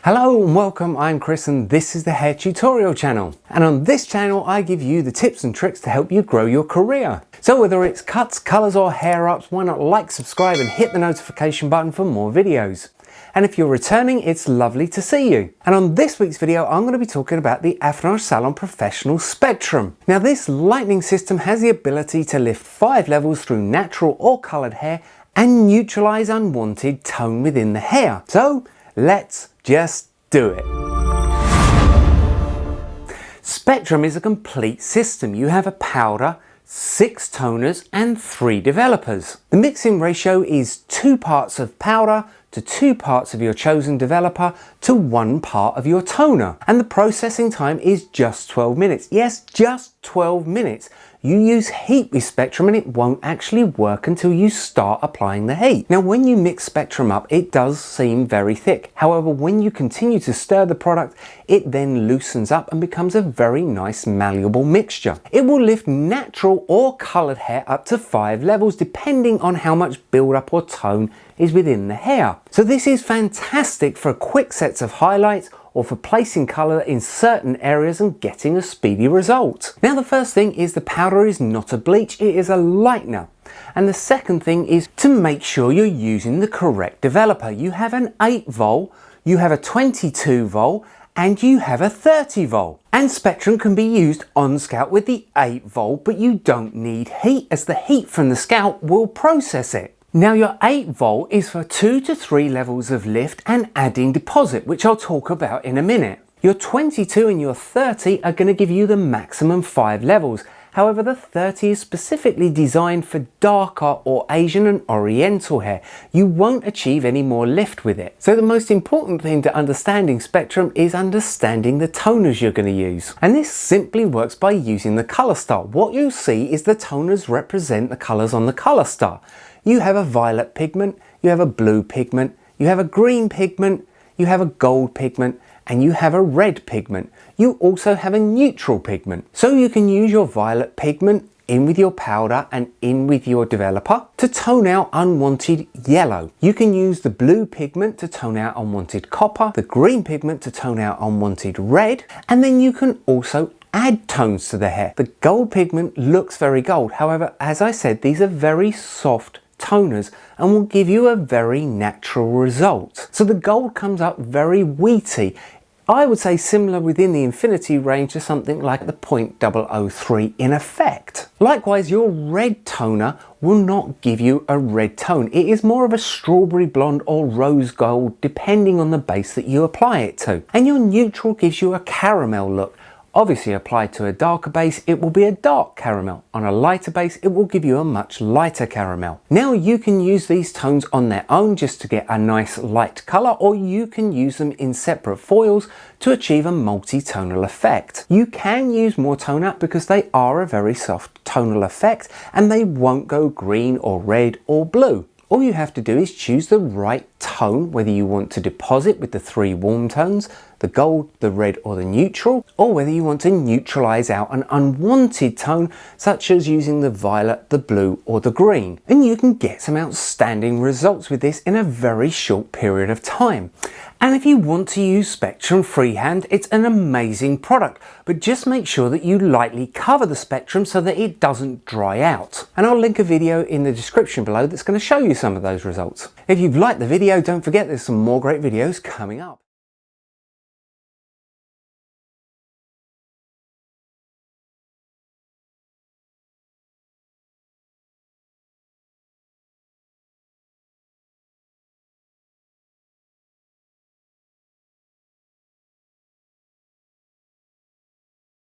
Hello and welcome, I'm Chris and this is the Hair Tutorial channel. And on this channel I give you the tips and tricks to help you grow your career. So whether it's cuts, colours or hair ups, why not like, subscribe and hit the notification button for more videos. And if you're returning, it's lovely to see you. And on this week's video I'm going to be talking about the Affinage Salon Professional Spectrum. Now this lightning system has the ability to lift 5 levels through natural or coloured hair and neutralise unwanted tone within the hair. So let's just do it. Spectrum is a complete system. You have a powder, 6 toners and 3 developers. The mixing ratio is 2 parts of powder to 2 parts of your chosen developer to 1 part of your toner. And the processing time is just 12 minutes. Yes, just 12 minutes. You use heat with Spectrum and it won't actually work until you start applying the heat. Now when you mix Spectrum up, it does seem very thick. However, when you continue to stir the product, it then loosens up and becomes a very nice malleable mixture. It will lift natural or coloured hair up to 5 levels depending on how much build-up or tone is within the hair. So this is fantastic for quick sets of highlights or for placing colour in certain areas and getting a speedy result. Now the first thing is the powder is not a bleach, it is a lightener. And the second thing is to make sure you're using the correct developer. You have an 8 volt, you have a 22 volt, and you have a 30 volt. And Spectrum can be used on scalp with the 8 volt, but you don't need heat as the heat from the scalp will process it. Now your 8 volt is for 2 to 3 levels of lift and adding deposit, which I'll talk about in a minute. Your 22 and your 30 are going to give you the maximum 5 levels. However, the 30 is specifically designed for darker or Asian and Oriental hair. You won't achieve any more lift with it. So the most important thing to understanding Spectrum is understanding the toners you're going to use. And this simply works by using the colour star. What you'll see is the toners represent the colours on the colour star. You have a violet pigment, you have a blue pigment, you have a green pigment, you have a gold pigment, and you have a red pigment. You also have a neutral pigment. So you can use your violet pigment in with your powder and in with your developer to tone out unwanted yellow. You can use the blue pigment to tone out unwanted copper, the green pigment to tone out unwanted red, and then you can also add tones to the hair. The gold pigment looks very gold. However, as I said, these are very soft toners and will give you a very natural result. So the gold comes up very wheaty. I would say similar within the infinity range to something like the 0.003 in effect. Likewise, your red toner will not give you a red tone. It is more of a strawberry blonde or rose gold depending on the base that you apply it to. And your neutral gives you a caramel look. Obviously applied to a darker base, it will be a dark caramel. On a lighter base, it will give you a much lighter caramel. Now you can use these tones on their own just to get a nice light colour, or you can use them in separate foils to achieve a multi-tonal effect. You can use more tone up because they are a very soft tonal effect and they won't go green or red or blue. All you have to do is choose the right tone, whether you want to deposit with the 3 warm tones, the gold, the red or the neutral, or whether you want to neutralise out an unwanted tone such as using the violet, the blue or the green. And you can get some outstanding results with this in a very short period of time. And if you want to use Spectrum freehand, it's an amazing product, but just make sure that you lightly cover the Spectrum so that it doesn't dry out. And I'll link a video in the description below that's going to show you some of those results. If you've liked the video, don't forget there's some more great videos coming up.